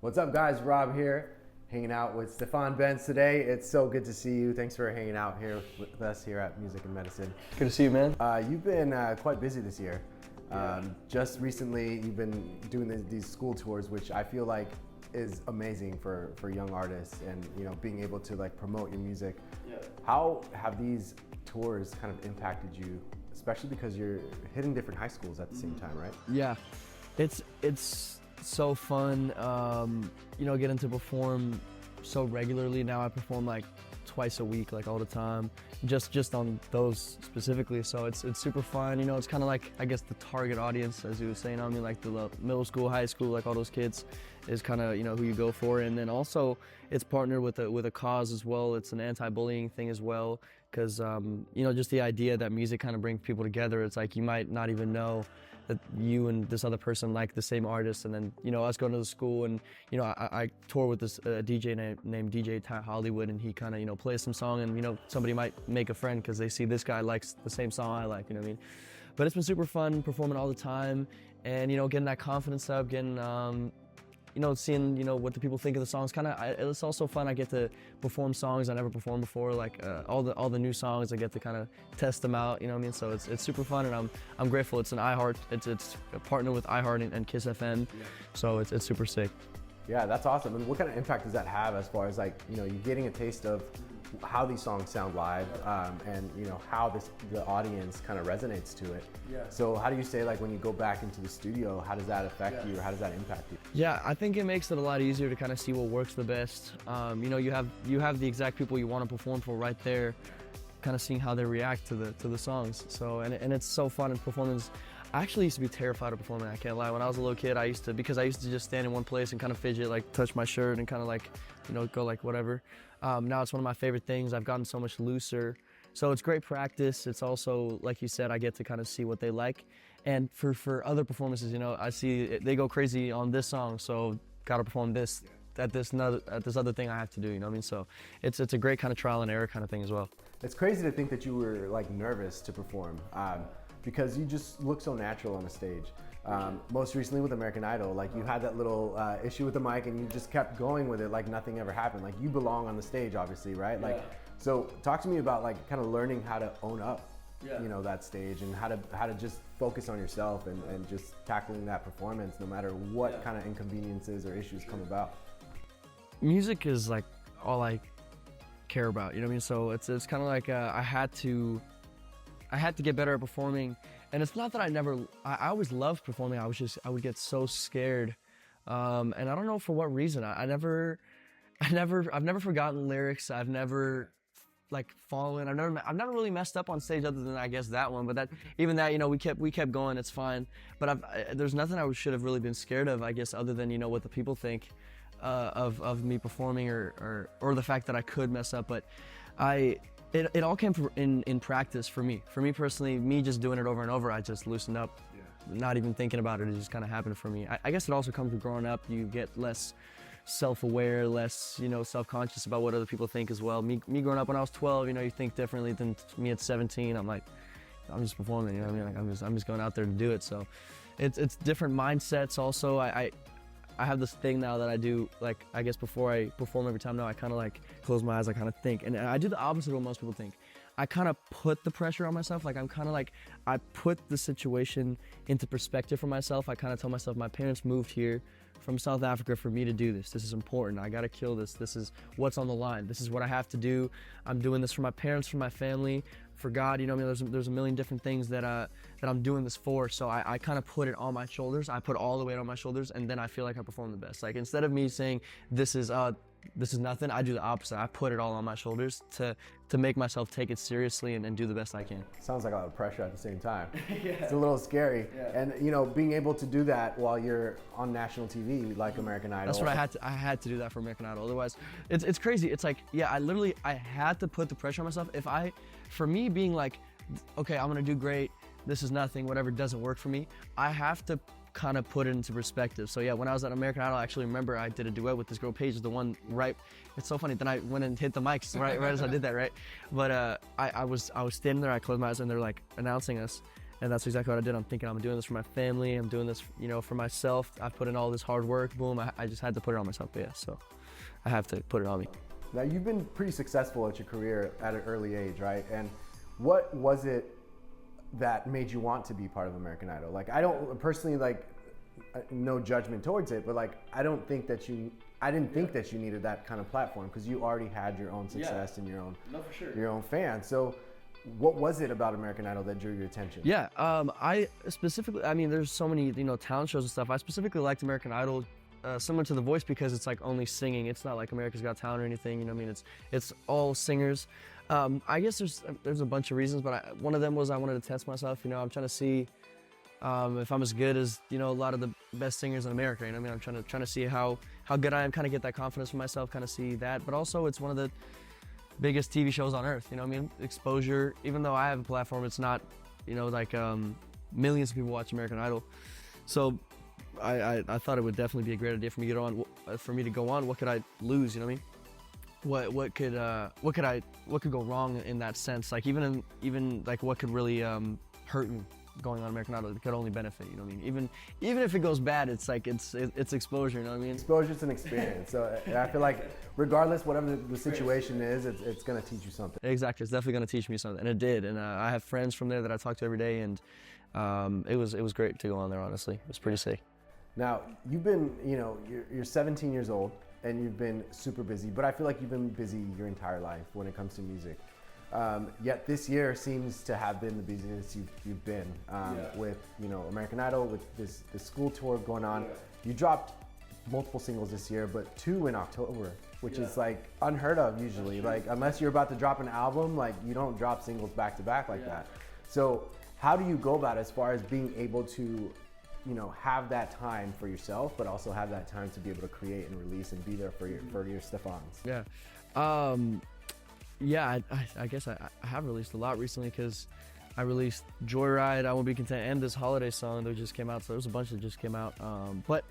What's up, guys? Rob here, hanging out with Stefan Benz today. It's so good to see you. Thanks for hanging out here with us here at Music and Medicine. Good to see you, man. You've been quite busy this year. Just recently, you've been doing these school tours, which I feel like is amazing for young artists, and being able to like promote your music. Yeah. How have these tours kind of impacted you, especially because you're hitting different high schools at the same time, right? Yeah, it's so fun, getting to perform so regularly. Now I perform like twice a week, like all the time, just on those specifically. So it's super fun. It's kind of like, I guess, the target audience, as you were saying. I mean, like the middle school, high school, like all those kids is kind of who you go for. And then also it's partnered with a cause as well. It's an anti-bullying thing as well, because just the idea that music kind of brings people together. It's like you might not even know that you and this other person like the same artist, and then us going to the school, and I tour with this DJ named DJ Ty Hollywood, and he kind of plays some song, and somebody might make a friend because they see this guy likes the same song I like, what I mean? But it's been super fun performing all the time, and getting that confidence up, getting seeing what the people think of the songs. It's also fun. I get to perform songs I never performed before, like all the new songs. I get to kind of test them out. What I mean? So it's super fun, and I'm grateful. It's an iHeart. It's a partner with iHeart and Kiss FM. Yeah. So it's super sick. Yeah, that's awesome. And what kind of impact does that have as far as like you're getting a taste of how these songs sound live, and how the audience kind of resonates to it. Yeah. So how do you say, like, when you go back into the studio, how does that affect you, or how does that impact you? Yeah, I think it makes it a lot easier to kind of see what works the best. You have the exact people you want to perform for right there, kind of seeing how they react to the songs. So and it's so fun in performance. I actually used to be terrified of performing, I can't lie. When I was a little kid, because I used to just stand in one place and kind of fidget, like touch my shirt and kind of like, go like whatever. Now it's one of my favorite things. I've gotten so much looser. So it's great practice. It's also, like you said, I get to kind of see what they like. And for other performances, I see they go crazy on this song, so gotta perform this at this other thing I have to do, what I mean? So it's a great kind of trial and error kind of thing as well. It's crazy to think that you were like nervous to perform. Because you just look so natural on the stage. Most recently with Americanidol, like you had that little issue with the mic, and you just kept going with it like nothing ever happened. Like you belong on the stage, obviously, right? Like, so talk to me about like kind of learning how to own up, that stage, and how to just focus on yourself and just tackling that performance, no matter what kind of inconveniences or issues come about. Music is like all I care about, what I mean? So it's kind of like I had to get better at performing, and it's not that I always loved performing. I would get so scared, and I don't know for what reason. I've never forgotten lyrics. I've never like fallen. I've never really messed up on stage other than I guess that one. But we kept going. It's fine. But there's nothing I should have really been scared of, I guess, other than what the people think of me performing, or the fact that I could mess up. But It all came in practice for me. For me personally, me just doing it over and over, I just loosened up, not even thinking about it. It just kind of happened for me. I guess it also comes with growing up. You get less self-aware, less self-conscious about what other people think as well. Me growing up when I was 12, you think differently than me at 17. I'm like, I'm just performing. What I mean? Like, I'm just going out there to do it. So it's different mindsets. Also, I have this thing now that I do, like, I guess before I perform every time now, I kind of like close my eyes, I kind of think. And I do the opposite of what most people think. I kind of put the pressure on myself. Like, I'm kind of like, I put the situation into perspective for myself. I kind of tell myself, my parents moved here from South Africa for me to do this. This is important. I got to kill this. This is what's on the line. This is what I have to do. I'm doing this for my parents, for my family, for God. There's a million different things that I'm doing this for. So I kind of put it on my shoulders. I put all the weight on my shoulders, and then I feel like I perform the best. Like, instead of me saying this is nothing, I do the opposite. I put it all on my shoulders to make myself take it seriously and do the best I can. Sounds like a lot of pressure at the same time. It's a little scary. And being able to do that while you're on national TV like American Idol. That's what I had to do that for American Idol. Otherwise, it's crazy. It's like, I had to put the pressure on myself. For me being like, okay, I'm gonna do great, this is nothing, whatever doesn't work for me, I have to kind of put it into perspective. So yeah, when I was at American Idol, I actually remember I did a duet with this girl Paige, the one right. It's so funny. Then I went and hit the mics right as I did that, right? But I was standing there, I closed my eyes, and they're like announcing us, And that's exactly what I did. I'm thinking I'm doing this for my family. I'm doing this, you know, for myself. I've put in all this hard work. Boom, I just had to put it on myself. But yeah, so I have to put it on me. Now, you've been pretty successful at your career at an early age, right? And what was it that made you want to be part of American Idol? Like, I don't personally, like, no judgment towards it, but like, I didn't think that you needed that kind of platform because you already had your own success and your own fans. So what was it about American Idol that drew your attention? Yeah, I specifically, I mean, there's so many, you know, talent shows and stuff. I specifically liked American Idol, similar to The Voice, because it's like only singing. It's not like America's Got Talent or anything, you know what I mean? It's all singers. I guess there's a bunch of reasons, but one of them was I wanted to test myself. You know, I'm trying to see if I'm as good as, you know, a lot of the best singers in America. You know what I mean? I'm trying to see how good I am, kind of get that confidence for myself, kind of see that. But also, it's one of the biggest TV shows on earth. You know what I mean? Exposure. Even though I have a platform, it's not, you know, like millions of people watch American Idol. So I thought it would definitely be a great idea for me to go on. What could I lose? You know what I mean? What could go wrong in that sense? Like even like what could really hurt me going on American Idol? It could only benefit, you know what I mean? Even if it goes bad, it's like it's exposure, you know what I mean? Exposure's an experience. So I feel like regardless, whatever the situation is, it's gonna teach you something. Exactly, it's definitely gonna teach me something, and it did. And I have friends from there that I talk to every day, and it was great to go on there. Honestly, it was pretty sick. Now you've been, you know, you're 17 years old and you've been super busy, but I feel like you've been busy your entire life when it comes to music. Yet this year seems to have been the busiest you've been with, you know, American Idol, with this school tour going on. You dropped multiple singles this year, but 2 in October, which is like unheard of usually. Like unless you're about to drop an album, like you don't drop singles back to back like that. So how do you go about it as far as being able to, you know, have that time for yourself, but also have that time to be able to create and release and be there for your Stefans? Yeah. Yeah, I guess I have released a lot recently, because I released Joyride, I Won't Be Content, and this holiday song that just came out. So there's a bunch that just came out. But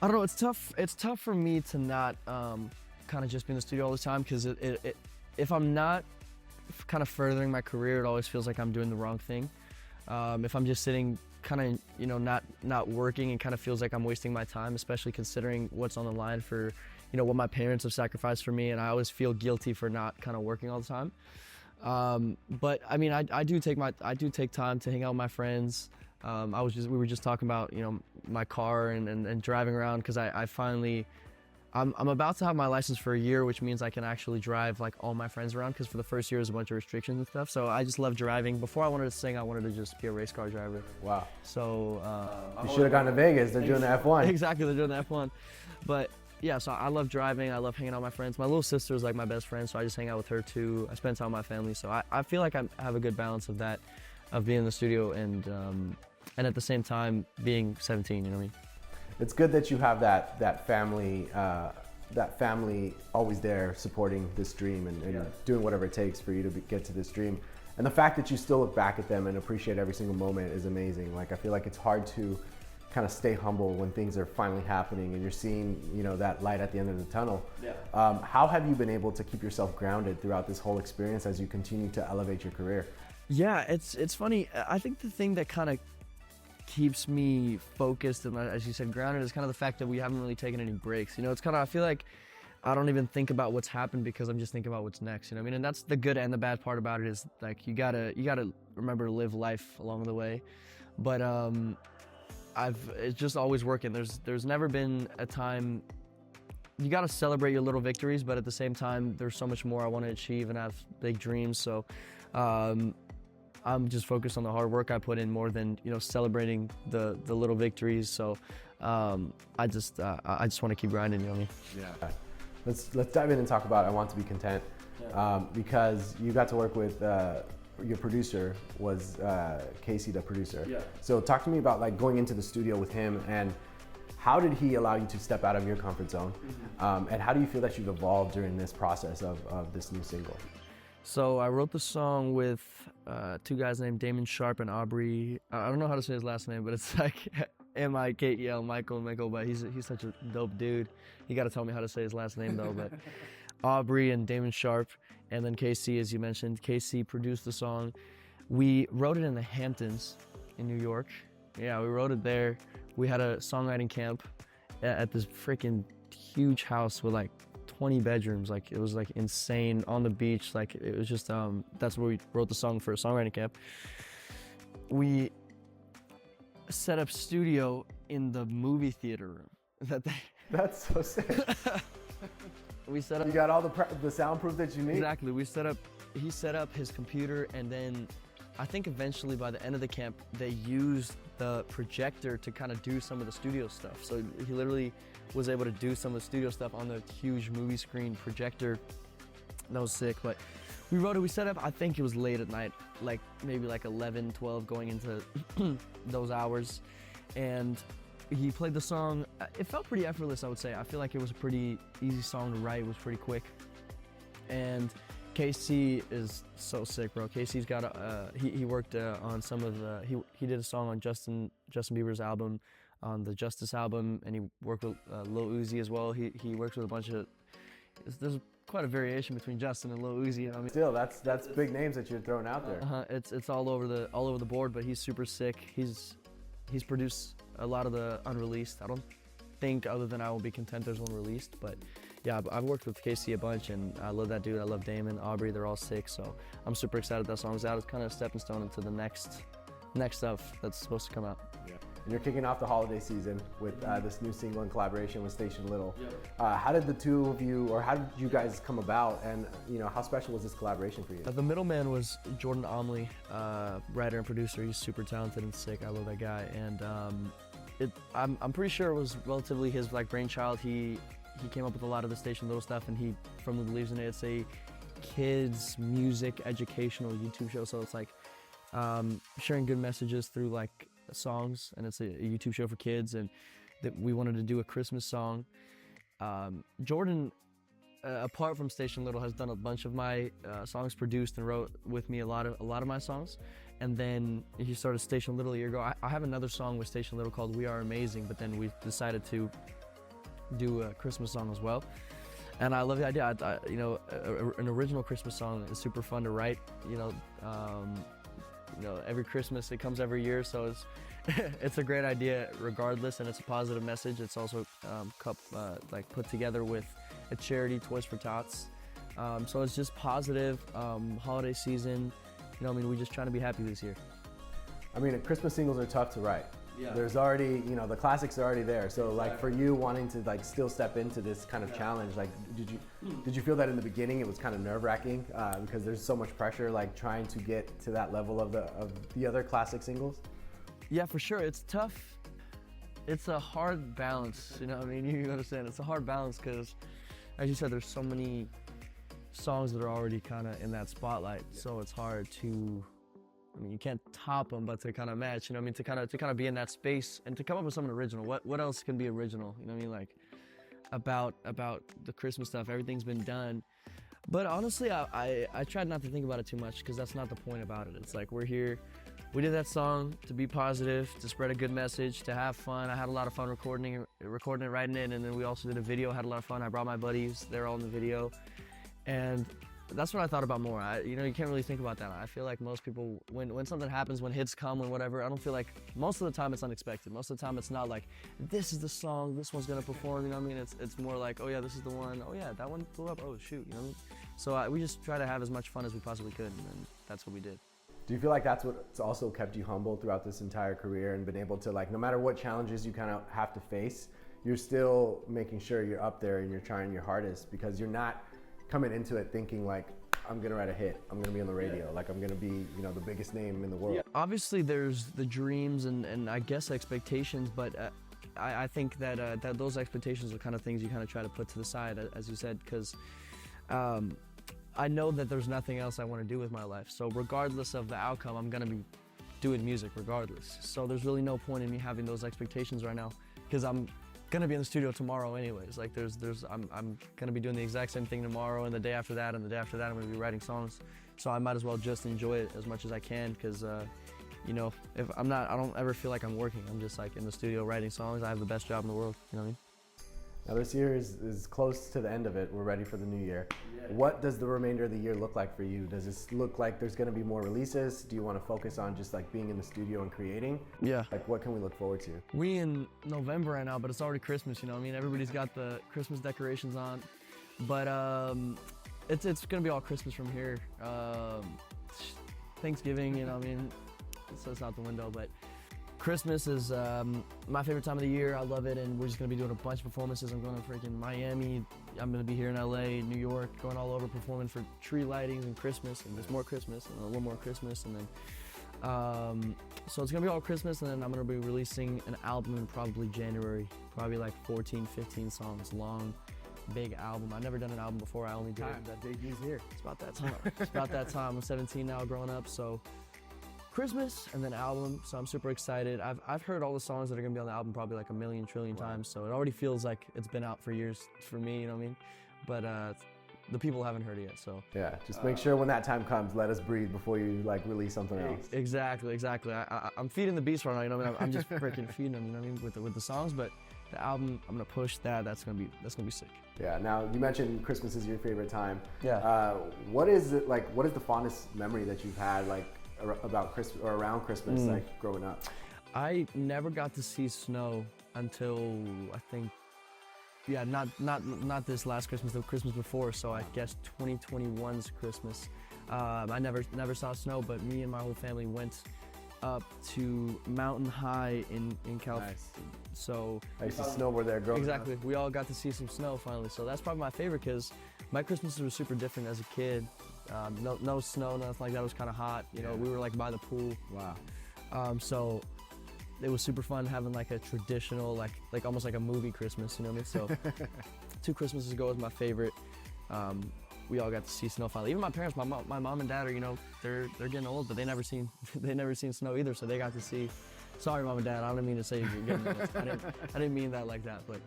I don't know, it's tough. It's tough for me to not kind of just be in the studio all the time, because if I'm not kind of furthering my career, it always feels like I'm doing the wrong thing. If I'm just sitting kind of, you know, not working, it kind of feels like I'm wasting my time, especially considering what's on the line for, you know, what my parents have sacrificed for me, and I always feel guilty for not kind of working all the time. But I mean, I do take time to hang out with my friends. We were just talking about, you know, my car and driving around, because I'm about to have my license for a year, which means I can actually drive like all my friends around, because for the first year there's a bunch of restrictions and stuff. So I just love driving. Before I wanted to sing, I wanted to just be a race car driver. Wow. So you should have gone to Vegas. They're doing the F1. Exactly, they're doing the F1. But yeah, so I love driving. I love hanging out with my friends. My little sister is like my best friend, so I just hang out with her too. I spend time with my family. So I feel like I have a good balance of that, of being in the studio and at the same time being 17, you know what I mean? It's good that you have that family always there supporting this dream and doing whatever it takes for you to get to this dream. And the fact that you still look back at them and appreciate every single moment is amazing. Like, I feel like it's hard to kind of stay humble when things are finally happening and you're seeing, you know, that light at the end of the tunnel. How have you been able to keep yourself grounded throughout this whole experience as you continue to elevate your career? Yeah, it's funny. I think the thing that kind of keeps me focused and, as you said, grounded is kind of the fact that we haven't really taken any breaks. You know, it's kind of, I feel like I don't even think about what's happened, because I'm just thinking about what's next, you know what I mean? And that's the good and the bad part about it, is like you gotta remember to live life along the way. But it's just always working. There's never been a time. You gotta celebrate your little victories, but at the same time, there's so much more I want to achieve and have big dreams. So I'm just focused on the hard work I put in more than, you know, celebrating the little victories. So I just want to keep grinding, you know what I mean? Yeah. Let's dive in and talk about I Want to Be Content, because you got to work with your producer was Casey, the producer. Yeah. So talk to me about like going into the studio with him, and how did he allow you to step out of your comfort zone? And how do you feel that you've evolved during this process of this new single? So I wrote the song with 2 guys named Damon Sharp and Aubrey. I don't know how to say his last name, but it's like M-I-K-E-L, Michael, but he's such a dope dude. You got to tell me how to say his last name though. But Aubrey and Damon Sharp, and then Casey, as you mentioned. Casey produced the song. We wrote it in the Hamptons in New York. Yeah, we wrote it there. We had a songwriting camp at this freaking huge house with like 20 bedrooms. Like, it was like insane, on the beach. Like, it was just, that's where we wrote the song for a songwriting camp. We set up studio in the movie theater room. That's so sick. We set up. You got all the soundproof that you need? Exactly. He set up his computer, and then I think eventually by the end of the camp, they used the projector to kind of do some of the studio stuff. So he literally was able to do some of the studio stuff on the huge movie screen projector. That was sick. But we wrote it, we set up, I think it was late at night, like maybe like 11, 12 going into those hours. And he played the song. It felt pretty effortless, I would say. I feel like it was a pretty easy song to write. It was pretty quick. And KC is so sick, bro. KC's got he worked on some of the, he did a song on Justin Bieber's album, on the Justice album, and he worked with Lil Uzi as well. He works with a bunch of, there's quite a variation between Justin and Lil Uzi. You know what I mean? Still, that's big names that you're throwing out there. It's all over the board, but he's super sick. He's produced a lot of the unreleased. I don't think, other than I Will Be Content, there's one released, but yeah, I've worked with KC a bunch, and I love that dude. I love Damon, Aubrey, they're all sick, so I'm super excited that song's out. It's kind of a stepping stone into the next stuff that's supposed to come out. Yeah. And you're kicking off the holiday season with this new single in collaboration with Station Little. Yep. How did the two of you, or how did you guys come about, and how special was this collaboration for you? The middleman was Jordan Omley, writer and producer. He's super talented and sick. I love that guy, and I'm pretty sure it was relatively his brainchild. He came up with a lot of the Station Little stuff, and he firmly believes in it. It's a kids music educational YouTube show, so it's like sharing good messages through songs, and it's a YouTube show for kids, and that we wanted to do a Christmas song. Jordan, apart from Station Little, has done a bunch of my songs, produced and wrote with me a lot of my songs. And then he started Station Little a year ago. I have another song with Station Little called We Are Amazing, but then we decided to do a Christmas song as well. And I love the idea. An original Christmas song is super fun to write. Every Christmas, it comes every year, so it's a great idea regardless, and it's a positive message. It's also put together with a charity, Toys for Tots. So it's just positive, holiday season. We're just trying to be happy this year. Christmas singles are tough to write. Yeah. There's already, the classics are already there. So for you wanting to still step into this kind of challenge, did you feel that in the beginning it was kind of nerve-wracking because there's so much pressure, trying to get to that level of the other classic singles? Yeah, for sure. It's tough. It's a hard balance. You understand. It's a hard balance because, as you said, there's so many songs that are already kind of in that spotlight. Yeah. So it's hard to. You can't top them, but to kind of match, to kind of be in that space and to come up with something original. What else can be original? About the Christmas stuff, everything's been done. But honestly, I tried not to think about it too much because that's not the point about it. It's we're here, we did that song to be positive, to spread a good message, to have fun. I had a lot of fun recording it, writing it, and then we also did a video, had a lot of fun. I brought my buddies, they're all in the video. And that's what I thought about more. You can't really think about that. I feel like most people, when something happens, when hits come, when whatever, I don't feel like, most of the time it's unexpected. Most of the time it's not like, this is the song, this one's gonna perform, It's more like, oh yeah, this is the one, oh yeah, that one blew up, oh shoot, So we just try to have as much fun as we possibly could, and that's what we did. Do you feel like that's what's also kept you humble throughout this entire career and been able to, no matter what challenges you kind of have to face, you're still making sure you're up there and you're trying your hardest because you're not coming into it thinking I'm gonna write a hit, I'm gonna be on the radio, I'm gonna be, the biggest name in the world. Yeah. Obviously there's the dreams and I guess expectations, but I think that those expectations are kind of things you kind of try to put to the side, as you said, because I know that there's nothing else I want to do with my life. So regardless of the outcome, I'm gonna be doing music regardless. So there's really no point in me having those expectations right now because I'm gonna be in the studio tomorrow anyways. I'm gonna be doing the exact same thing tomorrow and the day after that and the day after that I'm gonna be writing songs. So I might as well just enjoy it as much as I can because if I don't ever feel like I'm working. I'm just in the studio writing songs. I have the best job in the world. You know what I mean? Now this year is close to the end of it. We're ready for the new year. Yeah. What does the remainder of the year look like for you? Does this look like there's going to be more releases? Do you want to focus on just like being in the studio and creating? Yeah. Like what can we look forward to? We in November right now, but it's already Christmas, you know what I mean? Everybody's got the Christmas decorations on. But it's gonna be all Christmas from here. Thanksgiving, you know what I mean? So it's out the window, but Christmas is my favorite time of the year. I love it, and we're just gonna be doing a bunch of performances. I'm going to freaking Miami. I'm gonna be here in LA, New York, going all over performing for tree lightings and Christmas, and there's more Christmas, and a little more Christmas, and then so it's gonna be all Christmas, and then I'm gonna be releasing an album in probably January, probably like 14, 15 songs long, big album. I've never done an album before. I only did it. That debut's here. It's about that time. It's about that time. I'm 17 now, growing up, so Christmas and then album. So I'm super excited. I've heard all the songs that are gonna be on the album probably like a million trillion times. So it already feels like it's been out for years for me. You know what I mean? But the people haven't heard it yet. So yeah, just make sure when that time comes, let us breathe before you like release something else. Exactly. I'm feeding the beast right now. You know what I mean? I'm just freaking feeding them. You know what I mean? With the songs, but the album, I'm gonna push that. That's gonna be sick. Yeah. Now you mentioned Christmas is your favorite time. Yeah. What is it like? What is the fondest memory that you've had like about Christmas or around Christmas, like growing up? I never got to see snow until I think, yeah, not this last Christmas, the Christmas before. So I guess 2021's Christmas. I never saw snow, but me and my whole family went up to Mountain High in California. Nice. So I used to snowboard there growing exactly. up. We all got to see some snow finally. So that's probably my favorite because my Christmases were super different as a kid. No snow, nothing like that. It was kind of hot. You know, we were like by the pool. Wow. So it was super fun having like a traditional, like almost like a movie Christmas. You know what I mean? So 2 Christmases ago was my favorite. We all got to see snow finally. Even my parents, my mom and dad are, you know, they're getting old, but they never seen snow either. So they got to see. Sorry, mom and dad. I don't mean to say you're getting old. I didn't mean that like that, but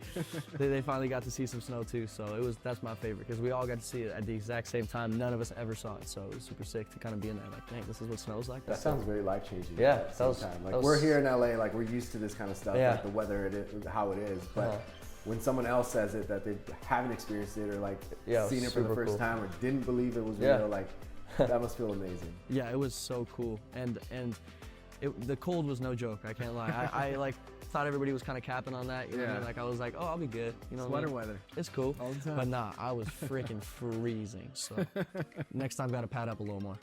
they finally got to see some snow too. So that's my favorite because we all got to see it at the exact same time. None of us ever saw it, so it was super sick to kind of be in there. Like, dang, this is what snow's like. That sounds very life changing. Yeah, at the same time. Like we're here in LA, like we're used to this kind of stuff, Yeah. like the weather, how it is, but. When someone else says it that they haven't experienced it or like seen it for the super first cool. time or didn't believe it was Yeah. real, like that must feel amazing. Yeah, it was so cool, and the cold was no joke. I can't lie. I like thought everybody was kind of capping on that. You know what I mean? Like I was like, oh, I'll be good. You know, Sweater what I mean? weather. It's cool. All the time. But nah, I was freaking freezing. So next time, gotta pad up a little more.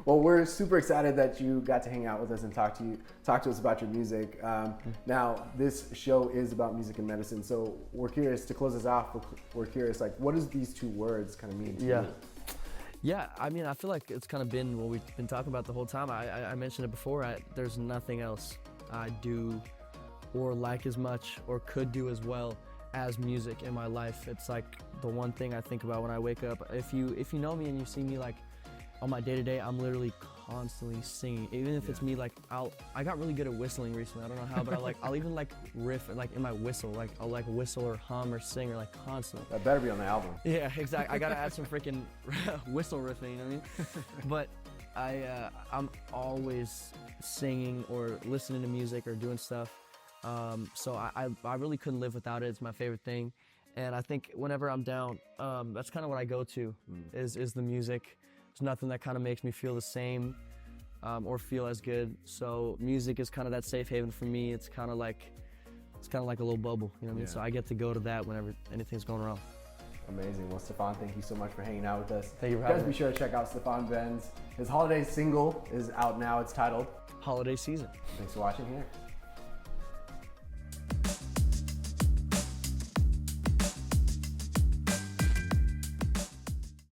Well, we're super excited that you got to hang out with us and talk to us about your music. Now, this show is about music and medicine, so we're curious to close us off. We're curious, like, what does these 2 words kind of mean to you? Yeah, I mean, I feel like it's kind of been what we've been talking about the whole time. I mentioned it before. There's nothing else I do or like as much or could do as well as music in my life. It's like the one thing I think about when I wake up. If you know me and you see me like on my day-to-day, I'm literally constantly singing. Even if it's me, like I got really good at whistling recently. I don't know how, but I'll even like riff like in my whistle. Like I'll like whistle or hum or sing or like constantly. That better be on the album. Yeah, exactly. I gotta add some freaking whistle riffing, you know what I mean? But I'm always singing or listening to music or doing stuff. So I really couldn't live without it. It's my favorite thing. And I think whenever I'm down, that's kind of what I go to is the music. There's nothing that kind of makes me feel the same or feel as good. So music is kind of that safe haven for me. It's kind of like a little bubble, you know what I mean? So I get to go to that whenever anything's going wrong. Amazing. Well, Stefan, thank you so much for hanging out with us. Thank you for having me. Guys, be sure to check out Stefan Benz. His holiday single is out now. It's titled Holiday Season. Thanks for watching here.